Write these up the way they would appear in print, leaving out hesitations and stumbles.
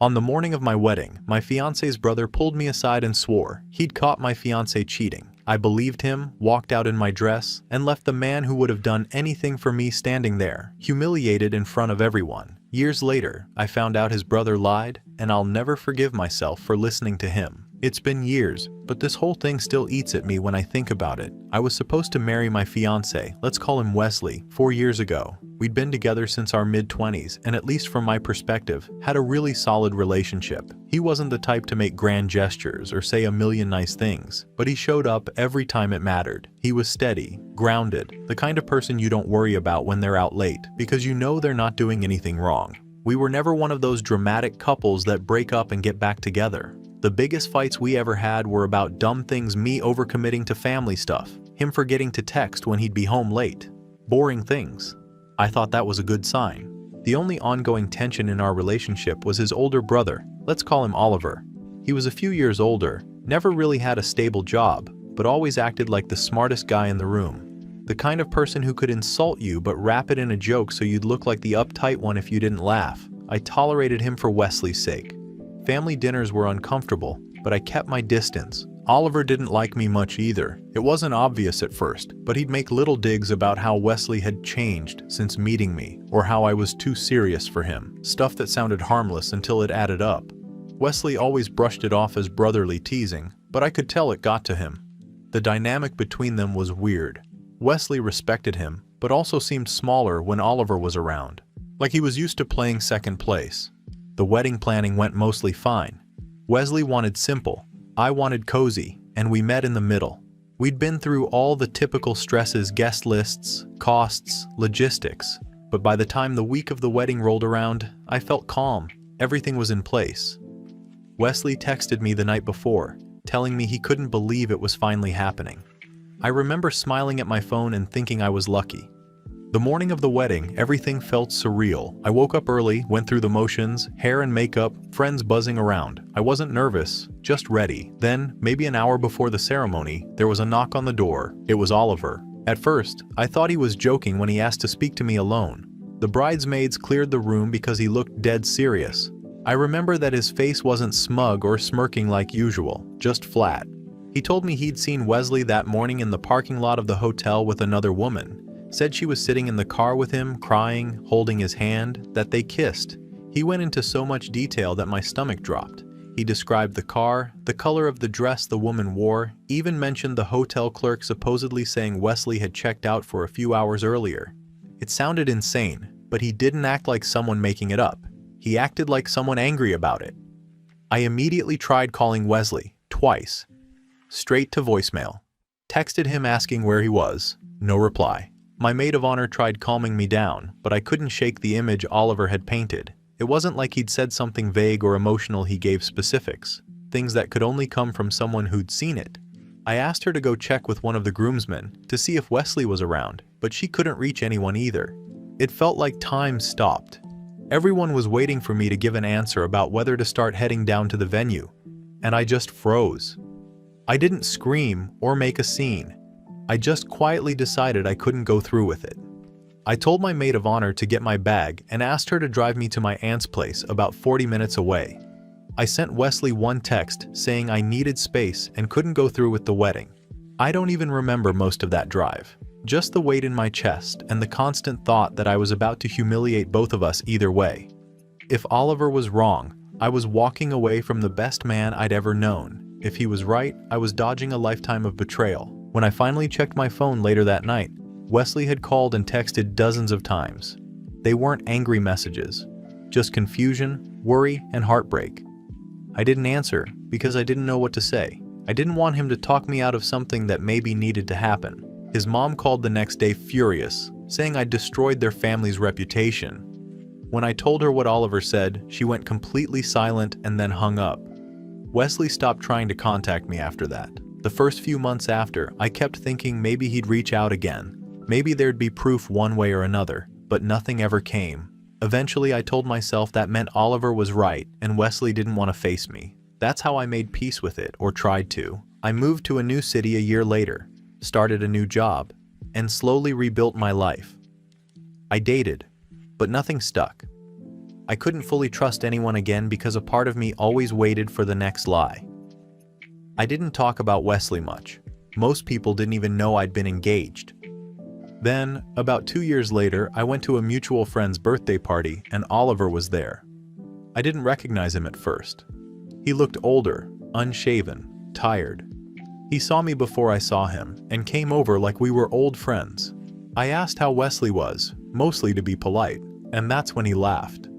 On the morning of my wedding, my fiancé's brother pulled me aside and swore he'd caught my fiancé cheating. I believed him, walked out in my dress, and left the man who would have done anything for me standing there, humiliated in front of everyone. Years later, I found out his brother lied, and I'll never forgive myself for listening to him. It's been years, but this whole thing still eats at me when I think about it. I was supposed to marry my fiancé, let's call him Wesley, 4 years ago. We'd been together since our mid-20s, and at least from my perspective, had a really solid relationship. He wasn't the type to make grand gestures or say a million nice things, but he showed up every time it mattered. He was steady, grounded, the kind of person you don't worry about when they're out late, because you know they're not doing anything wrong. We were never one of those dramatic couples that break up and get back together. The biggest fights we ever had were about dumb things, me overcommitting to family stuff, him forgetting to text when he'd be home late. Boring things. I thought that was a good sign. The only ongoing tension in our relationship was his older brother, let's call him Oliver. He was a few years older, never really had a stable job, but always acted like the smartest guy in the room. The kind of person who could insult you but wrap it in a joke so you'd look like the uptight one if you didn't laugh. I tolerated him for Wesley's sake. Family dinners were uncomfortable, but I kept my distance. Oliver didn't like me much either. It wasn't obvious at first, but he'd make little digs about how Wesley had changed since meeting me, or how I was too serious for him. Stuff that sounded harmless until it added up. Wesley always brushed it off as brotherly teasing, but I could tell it got to him. The dynamic between them was weird. Wesley respected him, but also seemed smaller when Oliver was around. Like he was used to playing second place. The wedding planning went mostly fine. Wesley wanted simple, I wanted cozy, and we met in the middle. We'd been through all the typical stresses, guest lists, costs, logistics, but by the time the week of the wedding rolled around, I felt calm. Everything was in place. Wesley texted me the night before, telling me he couldn't believe it was finally happening. I remember smiling at my phone and thinking I was lucky. The morning of the wedding, everything felt surreal. I woke up early, went through the motions, hair and makeup, friends buzzing around. I wasn't nervous, just ready. Then, maybe an hour before the ceremony, there was a knock on the door. It was Oliver. At first, I thought he was joking when he asked to speak to me alone. The bridesmaids cleared the room because he looked dead serious. I remember that his face wasn't smug or smirking like usual, just flat. He told me he'd seen Wesley that morning in the parking lot of the hotel with another woman. Said she was sitting in the car with him, crying, holding his hand, that they kissed. He went into so much detail that my stomach dropped. He described the car, the color of the dress the woman wore, even mentioned the hotel clerk supposedly saying Wesley had checked out for a few hours earlier. It sounded insane, but he didn't act like someone making it up. He acted like someone angry about it. I immediately tried calling Wesley, twice. Straight to voicemail. Texted him asking where he was. No reply. My maid of honor tried calming me down, but I couldn't shake the image Oliver had painted. It wasn't like he'd said something vague or emotional, he gave specifics, things that could only come from someone who'd seen it. I asked her to go check with one of the groomsmen to see if Wesley was around, but she couldn't reach anyone either. It felt like time stopped. Everyone was waiting for me to give an answer about whether to start heading down to the venue, and I just froze. I didn't scream or make a scene. I just quietly decided I couldn't go through with it. I told my maid of honor to get my bag and asked her to drive me to my aunt's place about 40 minutes away. I sent Wesley one text saying I needed space and couldn't go through with the wedding. I don't even remember most of that drive. Just the weight in my chest and the constant thought that I was about to humiliate both of us either way. If Oliver was wrong, I was walking away from the best man I'd ever known. If he was right, I was dodging a lifetime of betrayal. When I finally checked my phone later that night, Wesley had called and texted dozens of times. They weren't angry messages, just confusion, worry, and heartbreak. I didn't answer because I didn't know what to say. I didn't want him to talk me out of something that maybe needed to happen. His mom called the next day furious, saying I'd destroyed their family's reputation. When I told her what Oliver said, she went completely silent and then hung up. Wesley stopped trying to contact me after that. The first few months after, I kept thinking maybe he'd reach out again. Maybe there'd be proof one way or another, but nothing ever came. Eventually, I told myself that meant Oliver was right and Wesley didn't want to face me. That's how I made peace with it, or tried to. I moved to a new city a year later, started a new job, and slowly rebuilt my life. I dated, but nothing stuck. I couldn't fully trust anyone again because a part of me always waited for the next lie. I didn't talk about Wesley much. Most people didn't even know I'd been engaged. Then, about 2 years later, I went to a mutual friend's birthday party and Oliver was there. I didn't recognize him at first. He looked older, unshaven, tired. He saw me before I saw him and came over like we were old friends. I asked how Wesley was, mostly to be polite, and that's when he laughed.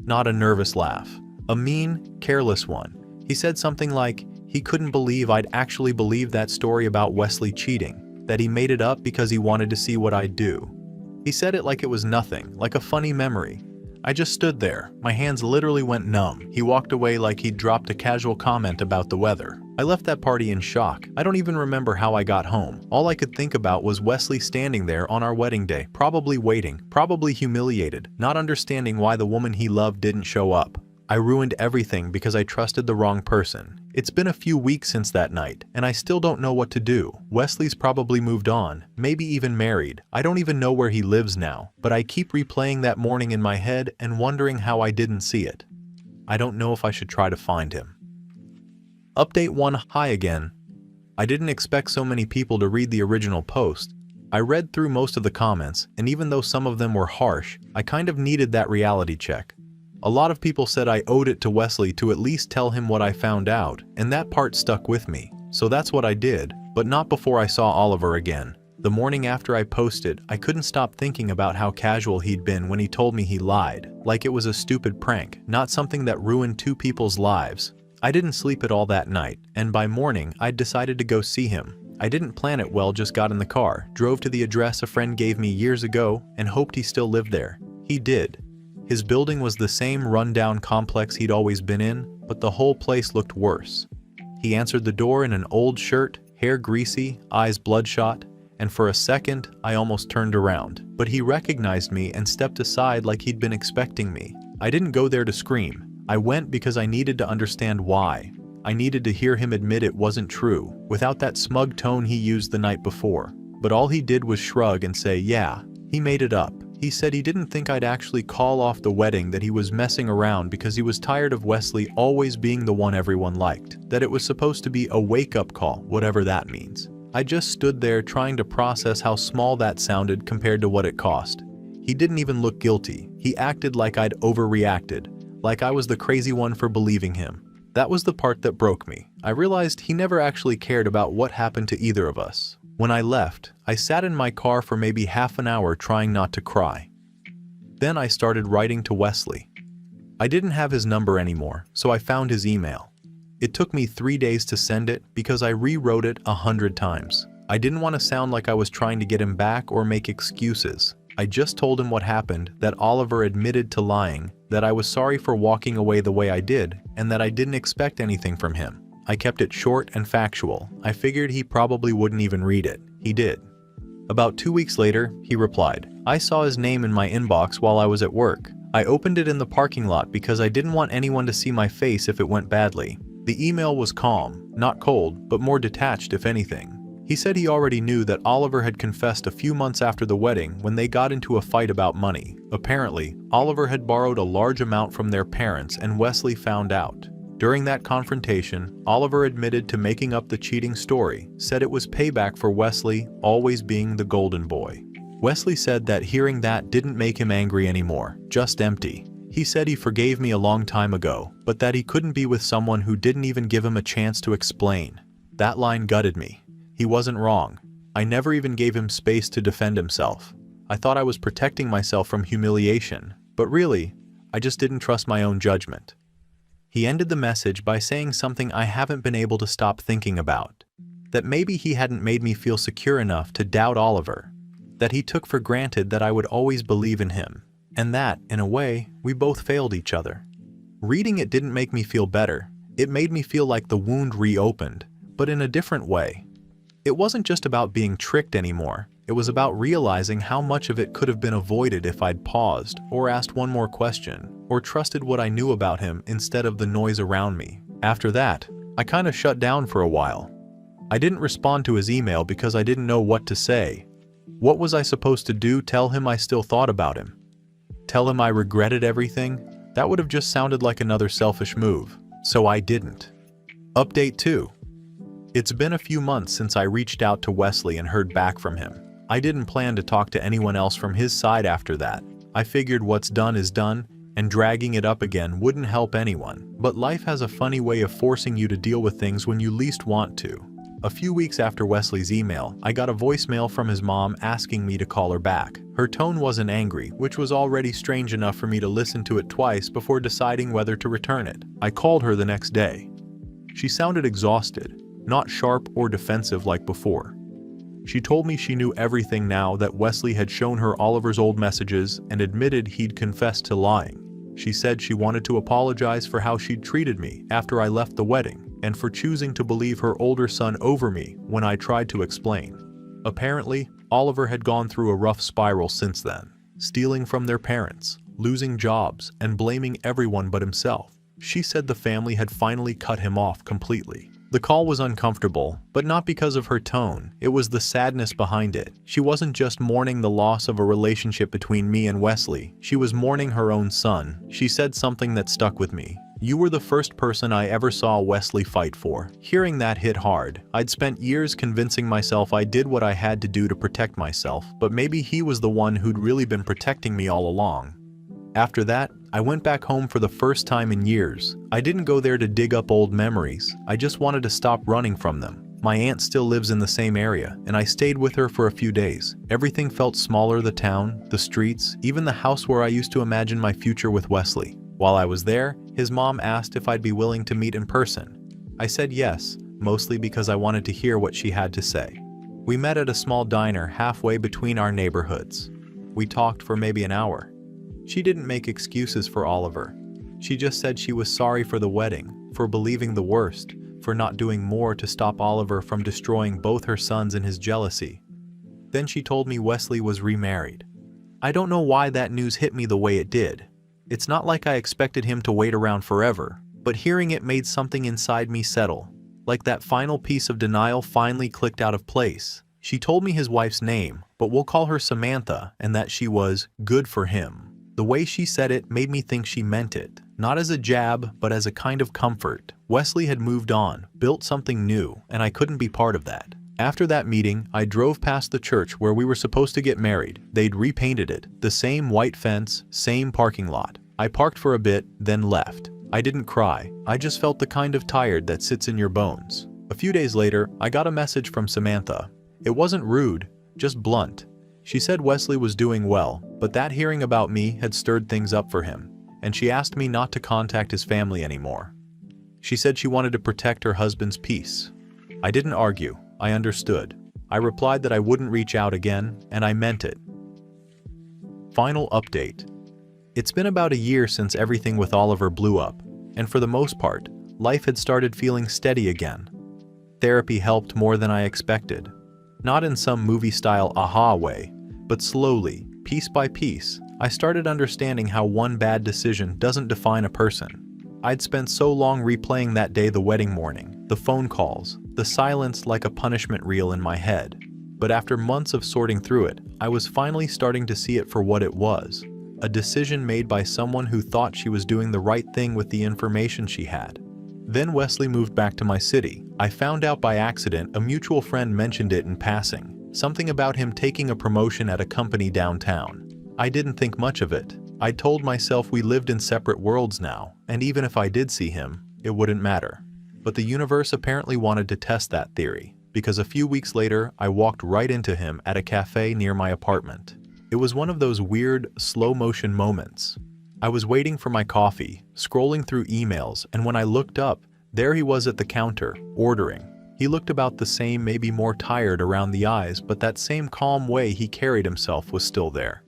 Not a nervous laugh, a mean, careless one. He said something like he couldn't believe I'd actually believed that story about Wesley cheating, that he made it up because he wanted to see what I'd do. He said it like it was nothing, like a funny memory. I just stood there, my hands literally went numb. He walked away like he'd dropped a casual comment about the weather. I left that party in shock. I don't even remember how I got home. All I could think about was Wesley standing there on our wedding day, probably waiting, probably humiliated, not understanding why the woman he loved didn't show up. I ruined everything because I trusted the wrong person. It's been a few weeks since that night, and I still don't know what to do. Wesley's probably moved on, maybe even married. I don't even know where he lives now, but I keep replaying that morning in my head and wondering how I didn't see it. I don't know if I should try to find him. Update 1. Hi again. I didn't expect so many people to read the original post. I read through most of the comments, and even though some of them were harsh, I kind of needed that reality check. A lot of people said I owed it to Wesley to at least tell him what I found out, and that part stuck with me. So that's what I did, but not before I saw Oliver again. The morning after I posted, I couldn't stop thinking about how casual he'd been when he told me he lied, like it was a stupid prank, not something that ruined two people's lives. I didn't sleep at all that night, and by morning, I'd decided to go see him. I didn't plan it well, just got in the car, drove to the address a friend gave me years ago, and hoped he still lived there. He did. His building was the same rundown complex he'd always been in, but the whole place looked worse. He answered the door in an old shirt, hair greasy, eyes bloodshot, and for a second, I almost turned around. But he recognized me and stepped aside like he'd been expecting me. I didn't go there to scream. I went because I needed to understand why. I needed to hear him admit it wasn't true, without that smug tone he used the night before. But all he did was shrug and say, yeah, he made it up. He said he didn't think I'd actually call off the wedding, that he was messing around because he was tired of Wesley always being the one everyone liked, that it was supposed to be a wake-up call, whatever that means. I just stood there trying to process how small that sounded compared to what it cost. He didn't even look guilty. He acted like I'd overreacted, like I was the crazy one for believing him. That was the part that broke me. I realized he never actually cared about what happened to either of us. When I left, I sat in my car for maybe half an hour trying not to cry. Then I started writing to Wesley. I didn't have his number anymore, so I found his email. It took me 3 days to send it because I rewrote it 100 times. I didn't want to sound like I was trying to get him back or make excuses. I just told him what happened, that Oliver admitted to lying, that I was sorry for walking away the way I did, and that I didn't expect anything from him. I kept it short and factual. I figured he probably wouldn't even read it. He did. About 2 weeks later, he replied. I saw his name in my inbox while I was at work. I opened it in the parking lot because I didn't want anyone to see my face if it went badly. The email was calm, not cold, but more detached if anything. He said he already knew that Oliver had confessed a few months after the wedding when they got into a fight about money. Apparently, Oliver had borrowed a large amount from their parents and Wesley found out. During that confrontation, Oliver admitted to making up the cheating story, said it was payback for Wesley always being the golden boy. Wesley said that hearing that didn't make him angry anymore, just empty. He said he forgave me a long time ago, but that he couldn't be with someone who didn't even give him a chance to explain. That line gutted me. He wasn't wrong. I never even gave him space to defend himself. I thought I was protecting myself from humiliation, but really, I just didn't trust my own judgment. He ended the message by saying something I haven't been able to stop thinking about. That maybe he hadn't made me feel secure enough to doubt Oliver. That he took for granted that I would always believe in him. And that, in a way, we both failed each other. Reading it didn't make me feel better. It made me feel like the wound reopened, but in a different way. It wasn't just about being tricked anymore. It was about realizing how much of it could have been avoided if I'd paused, or asked one more question, or trusted what I knew about him instead of the noise around me. After that, I kind of shut down for a while. I didn't respond to his email because I didn't know what to say. What was I supposed to do? Tell him I still thought about him? Tell him I regretted everything? That would have just sounded like another selfish move, so I didn't. Update 2. It's been a few months since I reached out to Wesley and heard back from him. I didn't plan to talk to anyone else from his side after that. I figured what's done is done, and dragging it up again wouldn't help anyone. But life has a funny way of forcing you to deal with things when you least want to. A few weeks after Wesley's email, I got a voicemail from his mom asking me to call her back. Her tone wasn't angry, which was already strange enough for me to listen to it twice before deciding whether to return it. I called her the next day. She sounded exhausted, not sharp or defensive like before. She told me she knew everything now that Wesley had shown her Oliver's old messages and admitted he'd confessed to lying. She said she wanted to apologize for how she'd treated me after I left the wedding, and for choosing to believe her older son over me when I tried to explain. Apparently, Oliver had gone through a rough spiral since then, stealing from their parents, losing jobs, and blaming everyone but himself. She said the family had finally cut him off completely. The call was uncomfortable, but not because of her tone. It was the sadness behind it. She wasn't just mourning the loss of a relationship between me and Wesley. She was mourning her own son. She said something that stuck with me. "You were the first person I ever saw Wesley fight for." Hearing that hit hard. I'd spent years convincing myself I did what I had to do to protect myself, but maybe he was the one who'd really been protecting me all along. After that, I went back home for the first time in years. I didn't go there to dig up old memories. I just wanted to stop running from them. My aunt still lives in the same area, and I stayed with her for a few days. Everything felt smaller: the town, the streets, even the house where I used to imagine my future with Wesley. While I was there, his mom asked if I'd be willing to meet in person. I said yes, mostly because I wanted to hear what she had to say. We met at a small diner halfway between our neighborhoods. We talked for maybe an hour. She didn't make excuses for Oliver. She just said she was sorry for the wedding, for believing the worst, for not doing more to stop Oliver from destroying both her sons in his jealousy. Then she told me Wesley was remarried. I don't know why that news hit me the way it did. It's not like I expected him to wait around forever, but hearing it made something inside me settle. Like that final piece of denial finally clicked out of place. She told me his wife's name, but we'll call her Samantha, and that she was good for him. The way she said it made me think she meant it, not as a jab, but as a kind of comfort. Wesley had moved on, built something new, and I couldn't be part of that. After that meeting, I drove past the church where we were supposed to get married. They'd repainted it, the same white fence, same parking lot. I parked for a bit, then left. I didn't cry. I just felt the kind of tired that sits in your bones. A few days later, I got a message from Samantha. It wasn't rude, just blunt. She said Wesley was doing well, but that hearing about me had stirred things up for him, and she asked me not to contact his family anymore. She said she wanted to protect her husband's peace. I didn't argue. I understood. I replied that I wouldn't reach out again, and I meant it. Final update. It's been about a year since everything with Oliver blew up, and for the most part, life had started feeling steady again. Therapy helped more than I expected. Not in some movie-style aha way, but slowly, piece by piece, I started understanding how one bad decision doesn't define a person. I'd spent so long replaying that day, the wedding morning, the phone calls, the silence like a punishment reel in my head. But after months of sorting through it, I was finally starting to see it for what it was. A decision made by someone who thought she was doing the right thing with the information she had. Then Wesley moved back to my city. I found out by accident. A mutual friend mentioned it in passing. Something about him taking a promotion at a company downtown. I didn't think much of it. I told myself we lived in separate worlds now, and even if I did see him, it wouldn't matter. But the universe apparently wanted to test that theory, because a few weeks later, I walked right into him at a cafe near my apartment. It was one of those weird, slow-motion moments. I was waiting for my coffee, scrolling through emails, and when I looked up, there he was at the counter, ordering. He looked about the same, maybe more tired around the eyes, but that same calm way he carried himself was still there.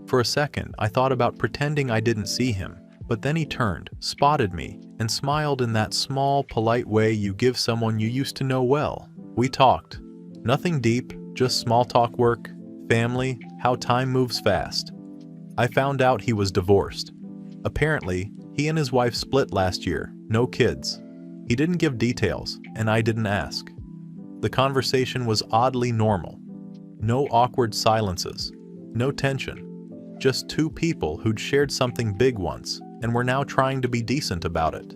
For a second, I thought about pretending I didn't see him, but then he turned, spotted me, and smiled in that small, polite way you give someone you used to know well. We talked. Nothing deep, just small talk, work, family, how time moves fast. I found out he was divorced. Apparently, he and his wife split last year, no kids. He didn't give details, and I didn't ask. The conversation was oddly normal. No awkward silences, no tension. Just two people who'd shared something big once, and we're now trying to be decent about it.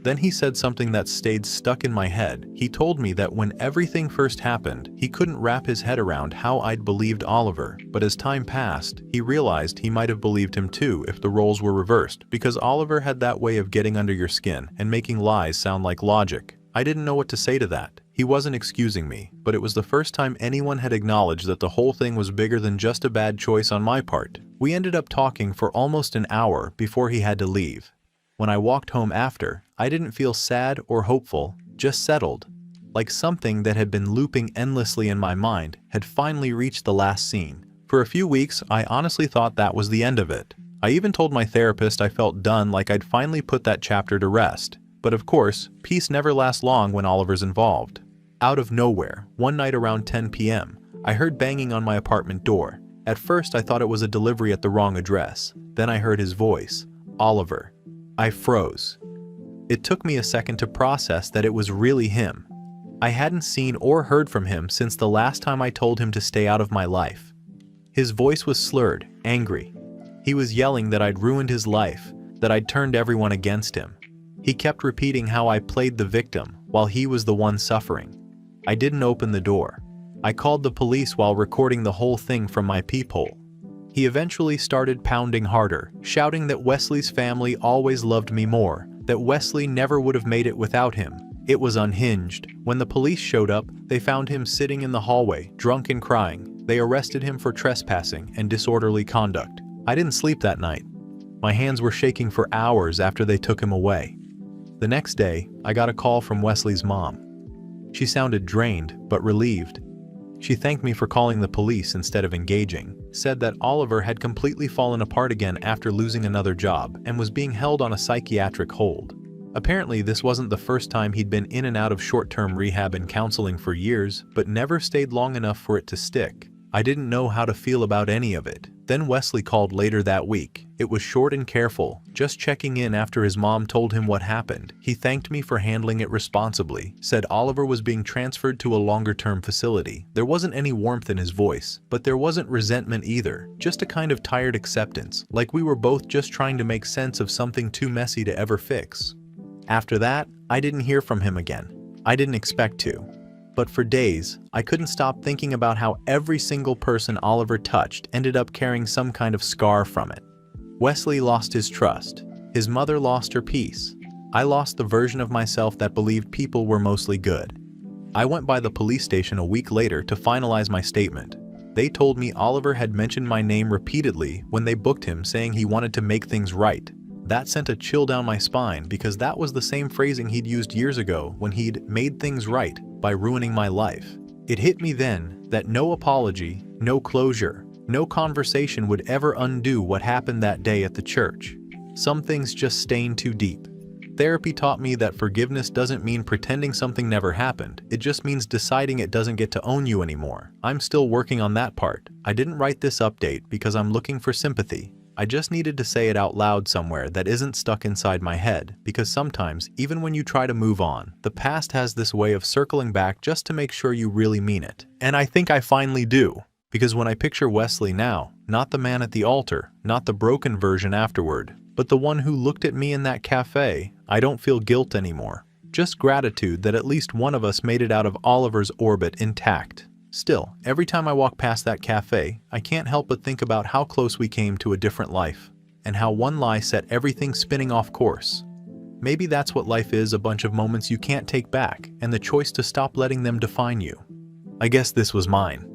Then he said something that stayed stuck in my head. He told me that when everything first happened, he couldn't wrap his head around how I'd believed Oliver, but as time passed, he realized he might have believed him too if the roles were reversed, because Oliver had that way of getting under your skin and making lies sound like logic. I didn't know what to say to that. He wasn't excusing me, but it was the first time anyone had acknowledged that the whole thing was bigger than just a bad choice on my part. We ended up talking for almost an hour before he had to leave. When I walked home after, I didn't feel sad or hopeful, just settled. Like something that had been looping endlessly in my mind had finally reached the last scene. For a few weeks, I honestly thought that was the end of it. I even told my therapist I felt done, like I'd finally put that chapter to rest. But of course, peace never lasts long when Oliver's involved. Out of nowhere, one night around 10 p.m., I heard banging on my apartment door. At first, I thought it was a delivery at the wrong address. Then I heard his voice, Oliver. I froze. It took me a second to process that it was really him. I hadn't seen or heard from him since the last time I told him to stay out of my life. His voice was slurred, angry. He was yelling that I'd ruined his life, that I'd turned everyone against him. He kept repeating how I played the victim while he was the one suffering. I didn't open the door. I called the police while recording the whole thing from my peephole. He eventually started pounding harder, shouting that Wesley's family always loved me more, that Wesley never would have made it without him. It was unhinged. When the police showed up, they found him sitting in the hallway, drunk and crying. They arrested him for trespassing and disorderly conduct. I didn't sleep that night. My hands were shaking for hours after they took him away. The next day, I got a call from Wesley's mom. She sounded drained, but relieved. She thanked me for calling the police instead of engaging, said that Oliver had completely fallen apart again after losing another job and was being held on a psychiatric hold. Apparently, this wasn't the first time he'd been in and out of short-term rehab and counseling for years, but never stayed long enough for it to stick. I didn't know how to feel about any of it. Then Wesley called later that week. It was short and careful, just checking in after his mom told him what happened. He thanked me for handling it responsibly, said Oliver was being transferred to a longer-term facility. There wasn't any warmth in his voice, but there wasn't resentment either, just a kind of tired acceptance, like we were both just trying to make sense of something too messy to ever fix. After that, I didn't hear from him again. I didn't expect to. But for days, I couldn't stop thinking about how every single person Oliver touched ended up carrying some kind of scar from it. Wesley lost his trust. His mother lost her peace. I lost the version of myself that believed people were mostly good. I went by the police station a week later to finalize my statement. They told me Oliver had mentioned my name repeatedly when they booked him, saying he wanted to make things right. That sent a chill down my spine because that was the same phrasing he'd used years ago when he'd made things right by ruining my life. It hit me then that no apology, no closure, no conversation would ever undo what happened that day at the church. Some things just stain too deep. Therapy taught me that forgiveness doesn't mean pretending something never happened. It just means deciding it doesn't get to own you anymore. I'm still working on that part. I didn't write this update because I'm looking for sympathy. I just needed to say it out loud somewhere that isn't stuck inside my head, because sometimes, even when you try to move on, the past has this way of circling back just to make sure you really mean it. And I think I finally do, because when I picture Wesley now, not the man at the altar, not the broken version afterward, but the one who looked at me in that cafe, I don't feel guilt anymore. Just gratitude that at least one of us made it out of Oliver's orbit intact. Still, every time I walk past that cafe, I can't help but think about how close we came to a different life, and how one lie set everything spinning off course. Maybe that's what life is, a bunch of moments you can't take back, and the choice to stop letting them define you. I guess this was mine.